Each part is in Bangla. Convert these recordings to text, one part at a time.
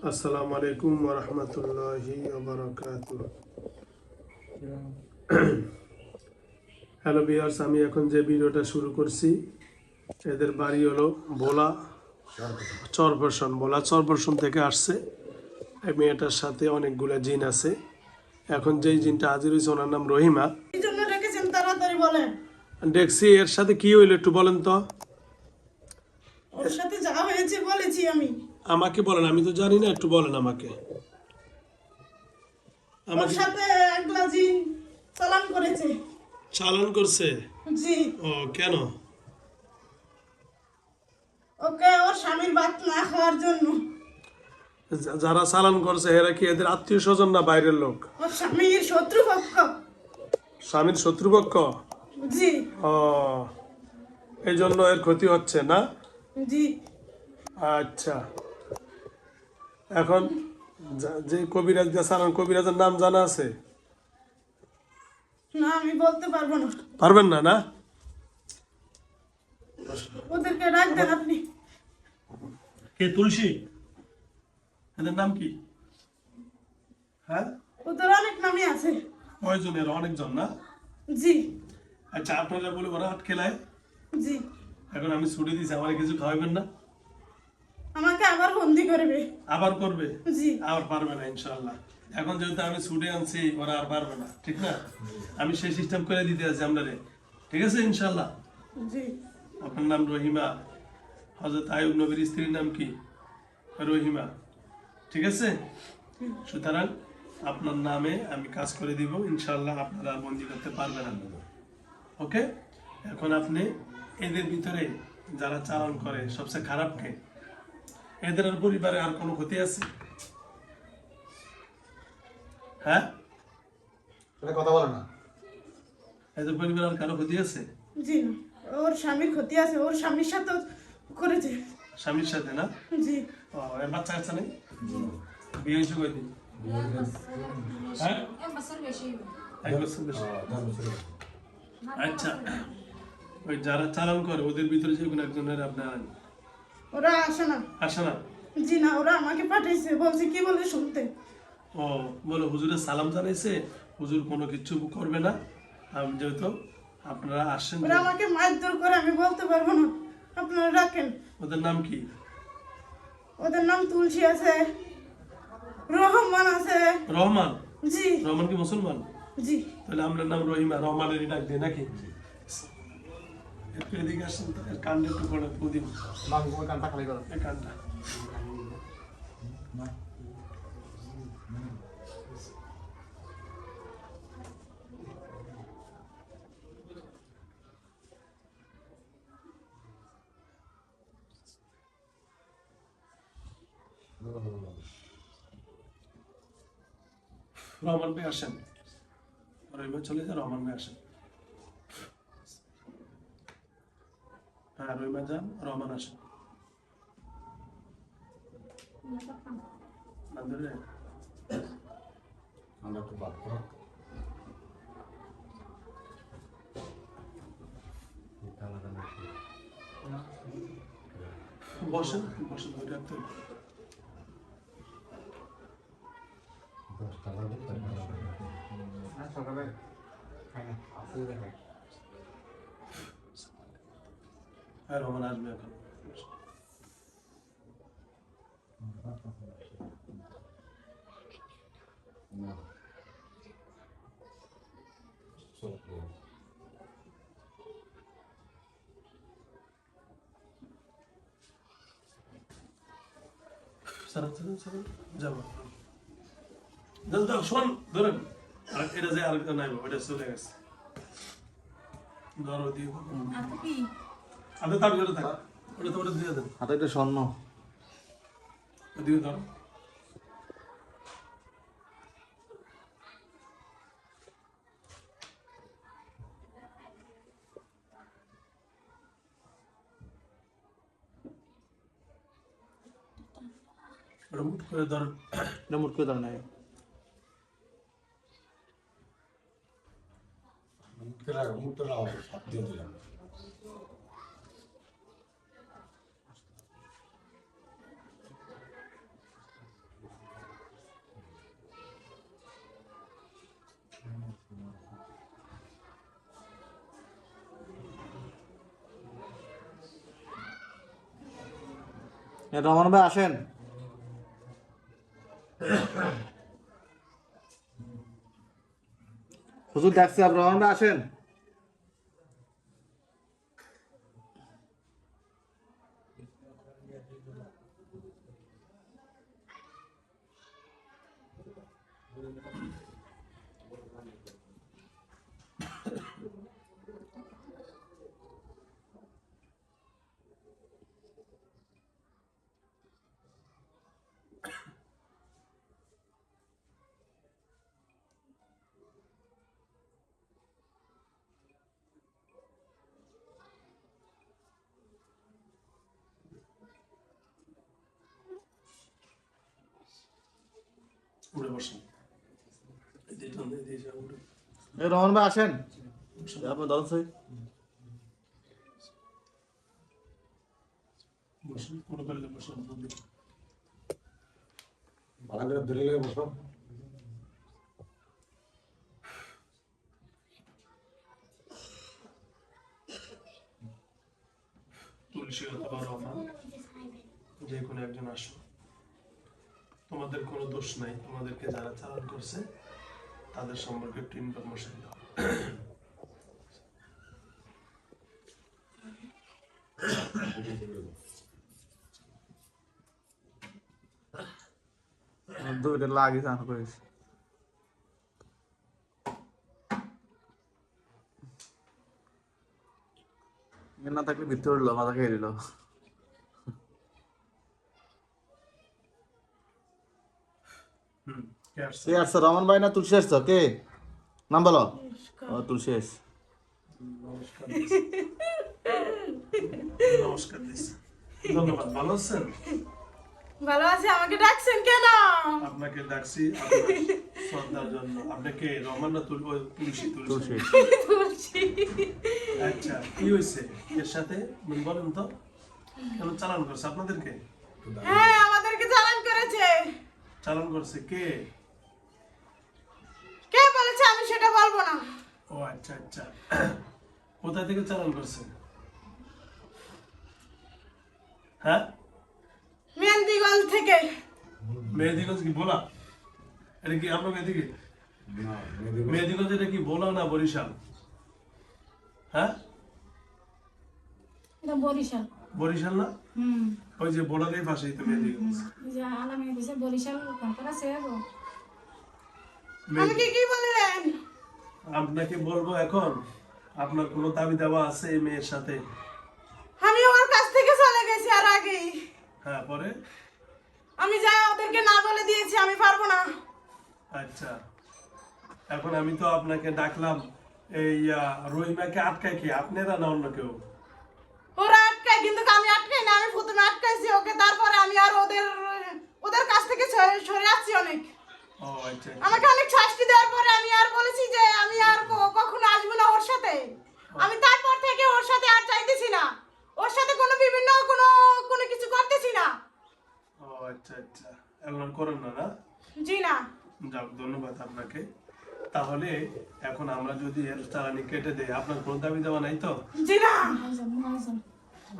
আসসালামু আলাইকুম ওয়া রাহমাতুল্লাহি ওয়া বারাকাতুহু। হ্যালো ভিউয়ার্স, আমি এখন যে ভিডিওটা শুরু করছি, এদের বাড়ি হলো ভোলা চরপর্শন থেকে আসছে। এই মেয়েটার সাথে অনেকগুলা জিন আছে। এখন যেই জিনটা হাজির হয়েছে ওনার নাম রহিমা। এই জন্য রেখেছেন, তাড়াতাড়ি বলেন। দেখছি এর সাথে কি হইলো একটু বলেন তো। ওর সাথে যা হয়েছে বলেছি আমি। আমাকে বলেন, আমি তো জানি না, একটু বলেন আমাকে। ওর সাথে একলা জিন চালান করেছে। চালান করছে? জি। ও কেন? ওকে ওর স্বামীর ভাত না খাওয়ার জন্য। যারা চালান করছে এরা কি এদের আত্মীয় স্বজন না বাইরের লোক? ওর স্বামীর শত্রুপক্ষ। স্বামীর শত্রুপক্ষ? জি। ও, এই জন্য এর ক্ষতি হচ্ছে না? জি। আচ্ছা, এখন যে কবিরাজ দিয়ে চালান, কবিরাজের নাম জানা আছে? না, আমি বলতে পারবো না। পারবেন না? না, ওদেরকে ডাক দেন আপনি। কে? তুলসী? এদের নাম কি? হ্যাঁ, ওদের অনেক নামই আছে। কয়জনের? অনেকজন না? জি। আচ্ছা, আপনারা বলে ওরা আটকেলায়। জি। এখন আমি ছুটি দিয়েছি, আমার কিছু খাওয়াবেন না? আমাকে আবার বন্দি করবে। আবার করবে? জি। আবার পারবে না ইনশাআল্লাহ। এখন যেহেতু আমি ছুটে আনছি, ওরা আর পারবে না, ঠিক না? আমি সেই সিস্টেম করে দিতে আছি আপনারে, ঠিক আছে ইনশাআল্লাহ। জি। আপনার নাম রহিমা, হযরত আইয়ুব নবীর স্ত্রীর নাম কি? রহিমা, ঠিক আছে? সুতরাং আপনার নামে আমি কাজ করে দিব ইনশাআল্লাহ, আপনারা আর বন্দি করতে পারবেন না। ওকে, এখন আপনি এদের ভিতরে যারা চালান করে সবচেয়ে খারাপ কে? এদের আর পরিবারে আর কোনো ক্ষতি আছে? হ্যাঁ, কথা বলে না। এদের পরিবারে আর কারো ক্ষতি আছে? জি না, ওর স্বামীর ক্ষতি আছে। ওর স্বামীর সাথে করেছে। স্বামীর সাথে না? জি। ও, এর বাচ্চা কাচ্চা নেই? বিয়ে হয়েছে কয়দিন? হ্যাঁ, 1 বছর বেশি। আচ্ছা, ওই যারা চালান করে ওদের ভিতরে যে কোনো একজনের আপনার ওরা আসে না। আসে না? জি না, ওরা আমাকে পাঠাইছে, বলছে কি বলে শুনতে। ও, বলো হুজুরের সালাম জানাইছে, হুজুর কোনো কিছু করবে না। আমি যেহেতু আপনারা আসেন, ওরা আমাকে মারধর করে, আমি বলতে পারবো না। আপনারা রাখেন। ওদের নাম কি? ওদের নাম তুলসী আছে, রহমান আছে। রহমান? জি। রহমান কি মুসলমান? জি। তাহলে আমরা নাম রহিমা, রহমানেরই ডাক দিই নাকি? একটু এদিকে আসেন তো, এর কানটা একটু করে বুঝিন, কানটা খালি করো। এই কানটা। রহমান ভাই আসেন, রহিমা চলে যায়, রহমান ভাই আসেন। হ্যাঁ, রহিমা যান, রহমান আসেন। না ধরে আমরা একটু বাদ করো। বসেন, বসেন, ধরে রাখতে হবে। সকালে খাই না, আসলে দেখাই। হ্যাঁ, রহমান আসবে এখন। না। সারান সারান সারান, যাবো। যাও যাও, শোন, ধরেন। আর এটা যে আরেকটা নাই, ওইটা চলে গেছে। ধরো দিয়ে আদে তার ঘরে থাক, ওটা তো ওটা দিয়ে দেন, হাতে একটা স্বর্ণ। দিয়ে ধরো। ওটা মুঠ করে ধরেন। এটা মুট করে দাঁড়ানো। মুটটা দিয়ে দিলাম। রহমান ভাই আসেন। হুজুর ডাকছে, আপনি রহমান ভাই আসেন। উঠে বসেন। এদিকে উঠে রহমান ভাই আসেন, আপনি ধরেন সই। বসেন, কোনো পারলে বসেন। ভালো করে ধরে লেগে বসো। তুলসী অথবা রহমান যে কোনো একজন আসো। তোমাদের কোনো দোষ নাই, তোমাদেরকে যারা চালান করছে তাদের সম্পর্কে একটু ইনফরমেশন দাও। দুইটা লাগি চান করিস। না থাকলে ভিতরে উঠলো, মাথা খেয়ে দিল। কে আসছে? কে আসছে, রহমান ভাই না তুলসী আসছো? কে নাম বলো? ও তুলসী আসছে। নমস্কার দিস। নমস্কার দিস। ধন্যবাদ। ভালো আছেন? ভালো আছে, আমাকে ডাকছেন কেন? আপনাকে ডাকছি আপনার শ্রদ্ধার জন্য। আপনি কে, রহমান না তুলসী? তুলসী। তুলসী। আচ্ছা, কি হয়েছে এর সাথে বলেন তো, কেন চালান করছে আপনাদেরকে? হ্যাঁ, আমাদেরকে চালান করেছে। চালান করছে কে? কে বলেছে আমি সেটা বলবো না। ও আচ্ছা আচ্ছা, কোথা থেকে চালান করছে? হ্যাঁ, মেহেন্দিগঞ্জ থেকে। মেহেদিগঞ্জ কি বলা? এটা কি আপনার এদিকে? না, মেয়েদের মেহেদিগঞ্জ এটা কি বলা না বরিশাল? হ্যাঁ, এটা বরিশাল। বরিশাল না? ওই যে বর্ডারের পাশেই তো মেহেদিগঞ্জ। যে আলামে দিছে বরিশাল কোনটা আছে গো? আমাকে কি বললেন? আপনাকে বলবো এখন, আপনার কোনো দাবি দাবা আছে এই মেয়ের সাথে? আমি ওর কাছ থেকে চলে গেছি আর আগেই। হ্যাঁ, পরে? আমি যাই ওদেরকে না বলে দিয়েছি আমি পারবো না। আচ্ছা, এখন আমি তো আপনাকে ডাকলাম, এই রহিমাকে আটকায় কি আপনারা না অন্য কেউ? ওরা আটকায়, কিন্তু আমি আটকাই না। আমি প্রথমে আটকাইছি ওকে, তারপরে আমি আর ওদের কাছ থেকে সরে আসছি অনেক। ও আচ্ছা আচ্ছা। আমাকে অনেক শাস্তি দেওয়ার পরে আমি আর বলেছি যে আমি আর কখনো আসবো না ওর সাথে। আমি তারপর থেকে ওর সাথে আর চাইতেছি না, ওর সাথে কোনো বিভিন্ন কোনো কিছু করতেছি না। ও আচ্ছা আচ্ছা, এখন আর করেন না না? জি না। যাক, ধন্যবাদ আপনাকে। তাহলে এখন আমরা যদি এর চালানি কেটে দেই, আপনার কোনো দাবি দেওয়া নাই তো? জি না।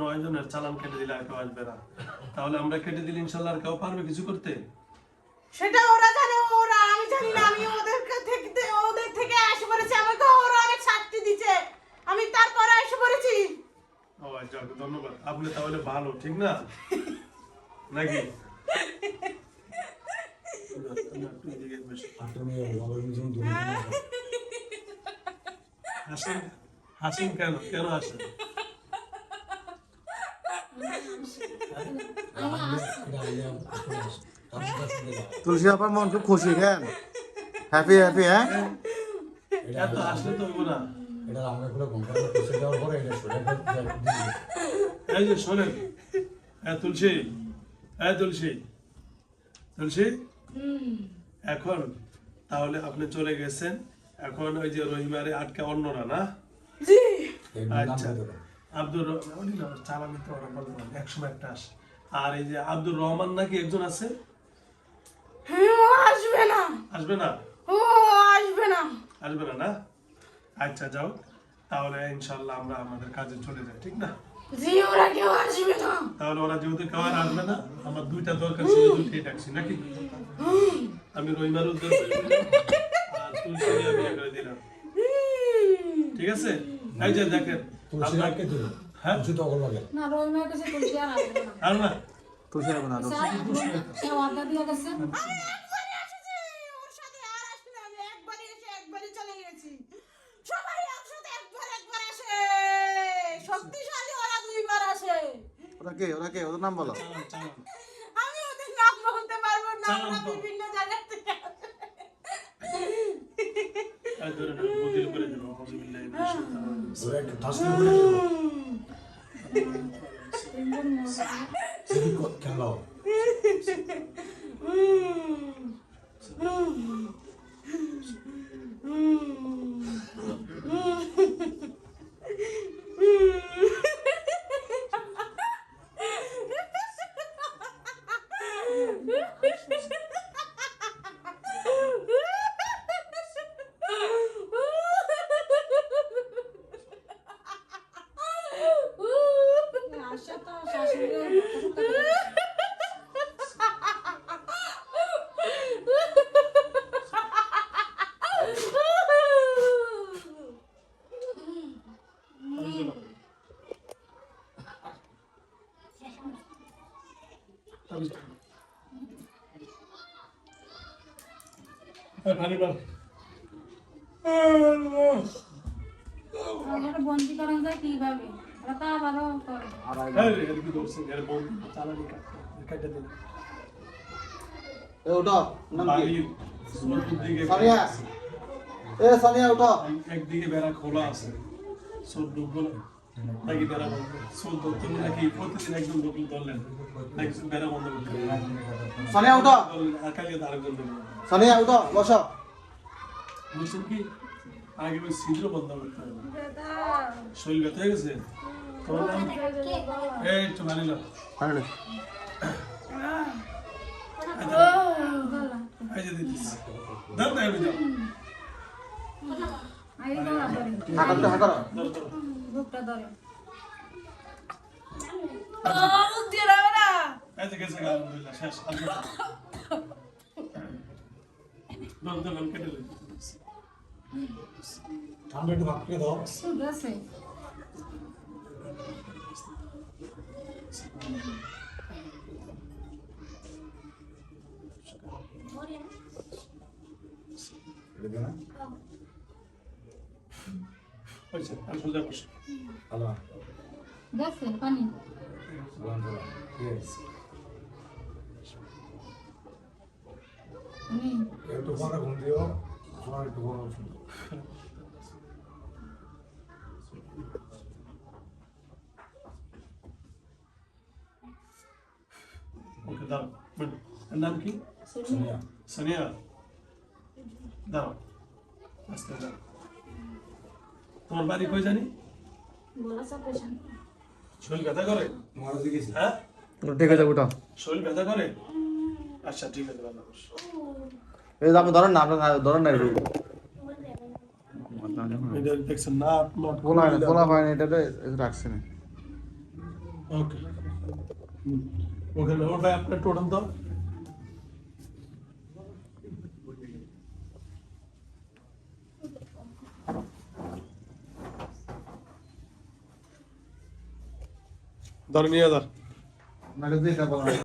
9 জনের চালান কেটে দিলে আর কেউ আসবে না। তাহলে আমরা কেটে দিলে ইনশাল্লাহ আর কেউ পারবে কিছু করতে? সেটা ওরা জানে, আমি জানি না। আমি ওদের থেকে এসে পড়েছি, আমাকে ওরা অনেক শাস্তি দিচ্ছে, আমি তারপরে এসে পড়েছি। ও আচ্ছা, ধন্যবাদ। আপনি তাহলে ভালো, ঠিক না নাকি? একটু এদিকে বসুন। একটা মেয়ে ভালো একজন ধরে নিয়ে আসো। হাসেন, হাসেন কেন, কেন হাসেন? তুলসী আপার মন খুব খুশি, কেন হ্যাপি হ্যাপি? হ্যাঁ, এত হাসলে তো হইব না। এটা আমরা করে ঘন্টা পয়সা দেওয়ার পরে এটা সরে এই যে শোনেন, তুলসী, তুলসী, তুলসী, এখন তাহলে আপনি চলে গেছেন, এখন ওই যে রহিমারে আটকে অন্যরা না? জি। আচ্ছা, আব্দুর রহমান চালানি তো ওরা বলতে পারবে, একসময় একটা আসে। আর এই যে আব্দুর রহমান নাকি একজন আছে? হ্যাঁ, ও আসবে না। আসবে না? ও আসবে না। আসবে না না? আচ্ছা, যাও তাহলে, ইনশাল্লাহ আমরা আমাদের কাজে চলে যাই, ঠিক না? জি ওরা কেউ আসবে না। তাহলে ওরা যেহেতু কেউ আর আসবে না, আমার দুইটা দরকার ছিল, দুইটাই ডাকছি নাকি? আমি রহিমার উদ্ধার করে দিলাম আর তুলসী বিয়ে করে দিলাম, ঠিক আছে? এই যে দেখেন তুলসী আপনার- রাখকে দিল হ্যাঁ? তুলসী তখন লাগে না রহিমার কাছে তুলসী আর আসবে না। আর না তুলসী রাখবো না সে ওয়াদা দিয়ে গেছে। একবারই এসেছি, ওর সাথে আর আসবি না। আমি একবারই এসে একবারই চলে গেছি। সবাই একসাথে একবার আসে। শক্তিশালী ওরা দুইবার আসে। ওরা কে ওদের নাম বলো। চালান, চালান। আমি ওদের নাম বলতে পারবো না, চালান ওরা তো। বিভিন্ন জায়গা থেকে আসে। এই ধরেন আমি বদিল করে দেবো, আউযুবিল্লাহি মিনাশ শাইতানির রাজিম। ওরা একটা ঠাসনি করে দিল সেদিন খেলা আশা তো শাশুড়ি পানি পান। ওরা বন্দি করা যায় কিভাবে? ওরা তা আবারও করে। এই এর কি করছে? এর বন্ধ চালানি কাটে দিন। ওঠো নাম কি? বাড়ির চতুর্দিকে সানিয়া সানিয়া ওঠো। একদিকে বেড়া খোলা আছে, চোর ঢুকবো না নাকি বেড়া বন্ধ? চোর ধরতে হলে নাকি প্রতিদিন একজন ঢুকলে ধরলেন নাকি বেড়া বন্ধ করতে হবে? সানিয়া ওঠো। ধরলেন, আর কালকে তো আরেকজন ঢুকলো। সানিয়া ওঠো বসো। বুঝছেন কি? আগে ওই ছিদ্র বন্ধ করতে হবে। শরীর ব্যথা হয়ে গেছে? তোমার নাম? এই একটু ভালো না। আরে এই যে দিদিস। দাও না আমি দাও। আই গলা ধরে হাঁটো হাঁটো। দাও দাও। বুকটা ধরে। মুখ দিয়ে রাখো না। এই যে গেছে গা, আলহামদুলিল্লাহ, শেষ। দাও দাও, আমি কেটে দিই। ঠান্ডা একটু ভাগ করে দাও গেছে। এটা দে না হয়েছে, আমি সোজা বসে। হ্যালো গেছে পানি। আলহামদুলিল্লাহ ইয়েস একটু পরে ঘুম দিও সবাই একটু ঘুম শুনতো ওকে দাও। এর নাম কি? শুনিয়া সানিয়া। দাও। আস্তে দাও। তোমার বাড়ি কই জানি? বলা অপারেশন। শরীর ব্যথা করে? তোমার দিকে হ্যাঁ? ঠিক আছে ওঠো। শরীর ব্যথা করে? আচ্ছা ঠিক আছে, ভালো। এই যে আপনি ধরেন না, আপনার ধরেন না একটু। এটা দেখছেন না, নট খোলা হয় না, এটা রাখছি না। ওকে। ওখানে ওর ভাই আপনার টোটাল তো ধরে নিয়ে যার। না, এটা দিয়ে এটা বলা হয়।